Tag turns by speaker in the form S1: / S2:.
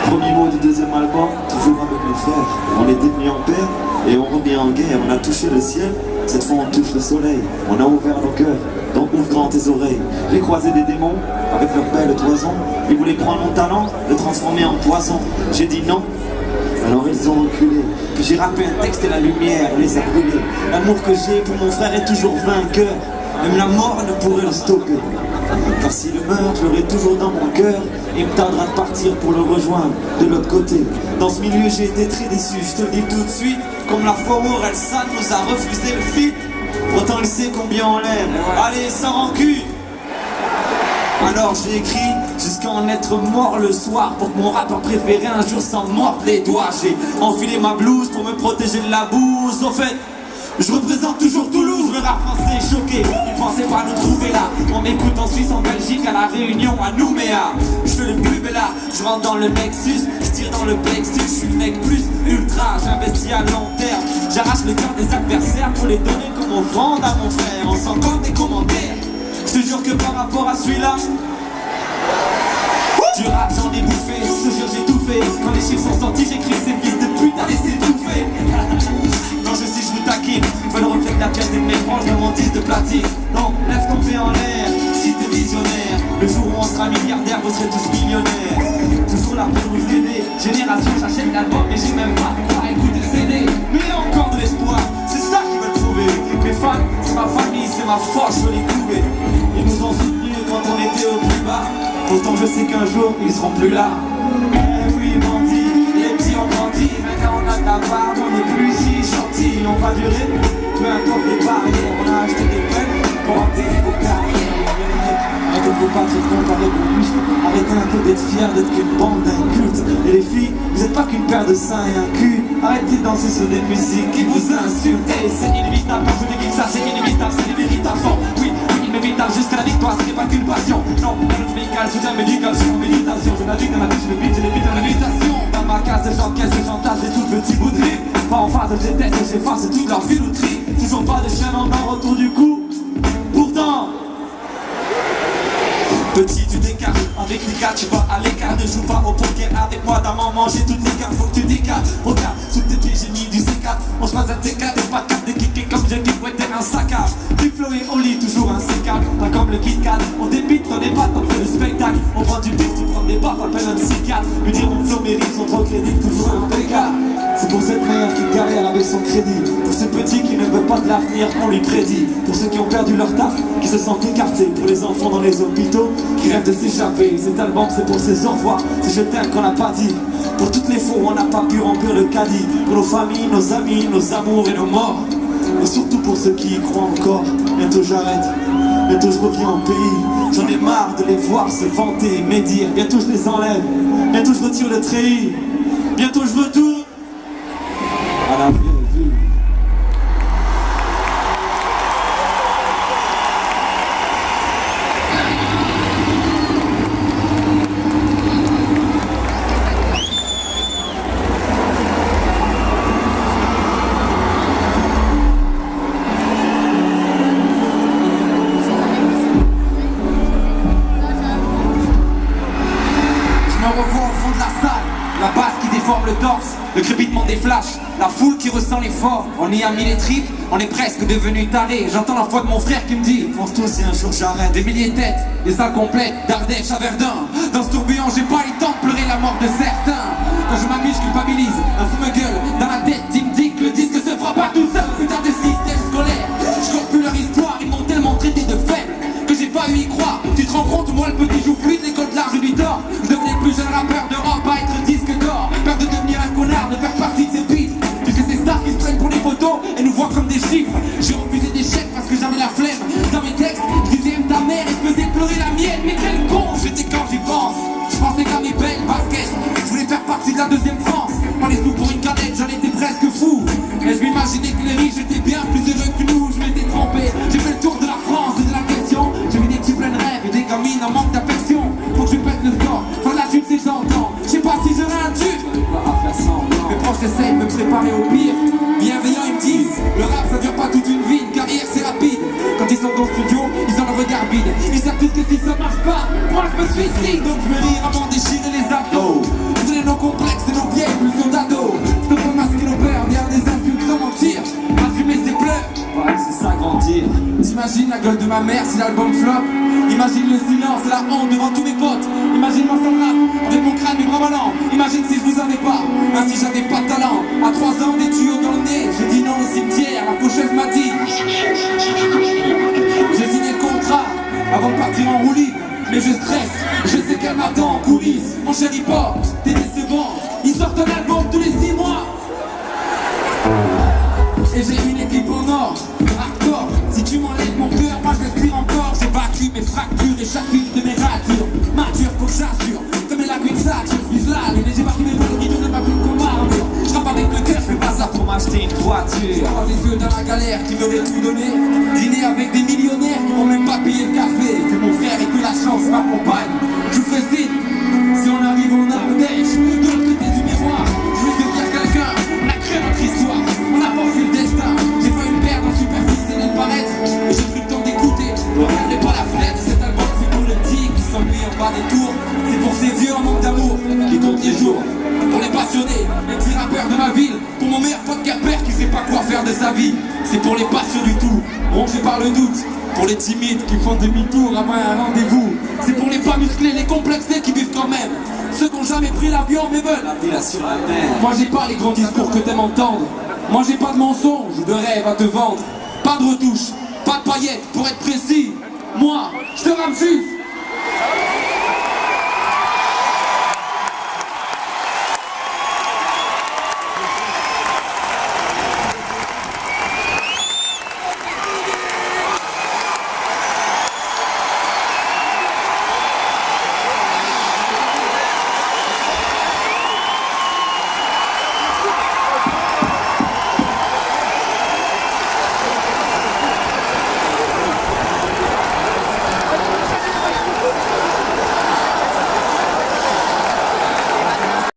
S1: Premier mot du deuxième album, toujours avec mes frères. On était venus en paix et on revient en guerre. On a touché le ciel, cette fois on touche le soleil. On a ouvert nos cœurs, donc ouvre grand tes oreilles. J'ai croisé des démons avec leurs belles toisons. Ils voulaient prendre mon talent, le transformer en poison. J'ai dit non, alors ils ont reculé. Puis j'ai rappé un texte et la lumière les a brûlés. L'amour que j'ai pour mon frère est toujours vainqueur. Même la mort ne pourrait le stopper. Car s'il meurt, je l'aurai toujours dans mon cœur. Et me tardera de partir pour le rejoindre de l'autre côté. Dans ce milieu j'ai été très déçu, je te le dis tout de suite. Comme la fois où Orelsan nous a refusé le feat. Pourtant il sait combien on l'aime. Allez, sans rancune. Alors j'ai écrit jusqu'à en être mort le soir. Pour que mon rappeur préféré un jour s'en morde les doigts. J'ai enfilé ma blouse pour me protéger de la bouse. Au fait, je représente toujours Toulouse, le rap français est choqué. Ils pensaient pas nous trouver là. On m'écoute en Suisse, en Belgique, à la Réunion, à Nouméa. Je fais le plus bel là, je rentre dans le Nexus, je tire dans le plexus, je suis le mec plus ultra, j'investis à long terme. J'arrache le cœur des adversaires pour les donner comme on vend à mon frère. On s'en compte des commentaires. Je te jure que par rapport à celui-là, du rap j'en ai bouffé, je te jure j'ai tout fait. Quand les chiffres sont sortis, j'écris ces fils de pute à laisser tout fait. Non je sais je vous taquine, je veux le reflet de la pièce de mes proches de mon disque de platine. Non, lève ton pied en l'air, si t'es visionnaire. Le jour où on sera milliardaire, vous serez tous millionnaires. Toujours là pour vous aider, génération j'achète l'album mais j'ai même pas à écouter le CD. Mais il y a encore de l'espoir, c'est ça qu'ils veulent trouver. Mes fans, c'est ma famille, c'est ma force, je veux les couver. Ils nous ont soutenus quand on était au plus bas. Pourtant je sais qu'un jour ils seront plus là. Eh oui bandit, les petits ont grandi. Maintenant on a de la barbe, on n'est plus si gentil. On va durer, peu importe les barrières. On a acheté des peines pour enterrer vos carrières. Arrêtez de vous battre contre avec vos muscles. Arrêtez un peu d'être fiers d'être qu'une bande d'incultes. Et les filles, vous n'êtes pas qu'une paire de seins et un cul. Arrêtez de danser sur des musiques qui vous insultent. Et c'est inévitable, je vous dis que ça c'est inévitable, c'est des véritables formes. Oui, inévitable jusqu'à la victoire, ce n'est pas qu'une passion. Non, dans notre médical, je suis un médical, je suis en méditation. Je navigue dans ma vie, je me vide, je les vide dans la méditation. Dans ma case, j'encaisse et j'entasse des tout petits bouts de rire. Pas en face, je déteste et j'efface toute leur filouterie. Toujours pas de chaîne en or autour du cou. Pourtant, petit tu t'écartes, avec les gars tu vas à l'écart. Ne joue pas au poker avec moi, dans maman j'ai toutes les cartes, faut que tu t'écartes. Regarde, sous tes pieds j'ai mis du C4. On se passe à T4 et pas de carte de kicker comme j'ai kick, ouais t'es un saccard. Big Flow et Oli, toujours un C4, pas comme le Kit Kat. On débite, on est pas, on fait le spectacle. On prend du pif, tu prends des baffes, appelle un psychiatre. Lui dire mon flow mérite son trop crédit, toujours un pécard. C'est pour cette mère qui galère avec son crédit. Pour ce petit qui ne veut pas de l'avenir qu'on lui prédit. Pour ceux qui ont perdu leur taf, qui se sentent écartés. Pour les enfants dans les hôpitaux, qui rêvent de s'échapper. Cet album c'est pour ces au revoir, c'est je t'aime qu'on n'a pas dit. Pour toutes les fois où on n'a pas pu remplir le caddie. Pour nos familles, nos amis, nos amours et nos morts. Et surtout pour ceux qui y croient encore. Bientôt j'arrête, bientôt je reviens au pays. J'en ai marre de les voir se vanter et médire. Bientôt je les enlève, bientôt je retire le treillis. Bientôt je retourne à la vraie vie.
S2: Le torse, le crépitement des flashs, la foule qui ressent l'effort. On y a mis les tripes, on est presque devenu taré. J'entends la voix de mon frère qui me dit
S1: Fonce tous et un jour j'arrête.
S2: des milliers de têtes, des salles complètes, d'Ardèche à Verdun. Dans ce tourbillon j'ai pas eu le temps de pleurer la mort de certains. Quand je m'amuse, je culpabilise, un fou me gueule dans la tête, il me dit que le disque se fera pas tout seul. Putain de système scolaire, je compte plus leur histoire. Ils m'ont tellement traité de faible que j'ai pas eu y croire. Tu te rends compte, moi le petit joue fluide, l'école de l'art je lui dors. Je devenais le plus jeune rappeur d'Europe à être disque d'or. Peur de devenir un connard, de faire partie de ces beats. Tu sais ces stars qui se prennent pour les photos et nous voient comme des chiffres. J'ai refusé des chèques parce que j'avais la flemme. Dans mes textes, je disais aime ta mère et je faisais pleurer la mienne. Mais quel con j'étais quand j'y pense. Je pensais qu'à mes belles baskets, je voulais faire partie de la deuxième France. Pas les sous pour une canette, j'en étais presque fou. Et je m'imaginais que les riches étaient bien plus heureux que nous. Je m'étais trompé, j'ai fait le tour de la France et de la question. J'ai vu des petits pleins de rêves et des gamines en manque d'affection. Faut que je pète le score, faire la tube c'est tentant. Je sais pas si j'aurai un tube, mes proches essayent de me préparer au pire. Bienveillants ils me disent, le rap ça dure pas toute une vie, une carrière c'est rapide. Quand ils sont dans le studio, ils ont le regard vide. Ils savent tous que si ça marche pas, moi je me suicide. Donc je vais rire à m'en déchirer les abdos. Je voulais nos complexes et nos vieilles pulsions d'ado. Je peux masquer nos peurs, derrière des insultes sans mentir. Assumer ses pleurs,
S1: Ouais, c'est ça grandir.
S2: t'imagines la gueule de ma mère si l'album flop. Imagine le silence et la honte devant tous mes potes. Imagine-moi sans rap, avec mon crâne mes bras ballants. Imagine si je vous avais pas, ainsi j'avais pas de talent. À 3 ans des tuyaux dans le nez, j'ai dit non au cimetière, la faucheuse m'a dit. J'ai signé le contrat avant de partir en roue libre. Mais je stresse, je sais qu'elle m'attend en coulisses. Mon chéri pop, t'es décevant. Ils sortent un album tous les 6 mois. Et j'ai une équipe au nord, hardcore. Si tu m'enlèves mon cœur, moi je respire encore. J'ai battu mes fractures et chacune de mes ratures. Mature, faut que j'assure, comme les lacunes sature. Je suis là, les j'ai marqué mes valorités de ma plume comme armure. Je rappe avec le cœur, je fais pas ça pour m'acheter une voiture. Avoir des yeux dans la galère qui veulent tout donner. Dîner avec des millionnaires qui vont même pas payer le café. C'est mon frère et que la chance m'accompagne. Je vous fais signe, si on arrive en Ardèche, de l'autre côté du miroir, je vais devenir quelqu'un. On a créé notre histoire, on a pensé le destin. J'ai failli me perdre en superficie et paraître. Et j'ai pris le temps d'écouter, regardez pas la fenêtre. Cet album c'est pour le tigre qui s'ennuie en bas des tours. C'est pour ces vieux en manque d'amour qui comptent les jours. Pour les passionnés, les petits rappeurs de ma ville. Pour mon meilleur pote Capper qui sait pas quoi faire de sa vie. C'est pour les passionnés du tout, rongés par le doute. Pour les timides qui font demi-tour avant un rendez-vous. C'est pour les pas musclés, les complexés qui vivent quand même. Ceux qui n'ont jamais pris l'avion mais veulent la ville sur la mer. Moi j'ai pas les grands discours que t'aimes entendre. Moi j'ai pas de mensonges ou de rêves à te vendre. Pas de retouches, pas de paillettes pour être précis. Moi, je te rappe juste.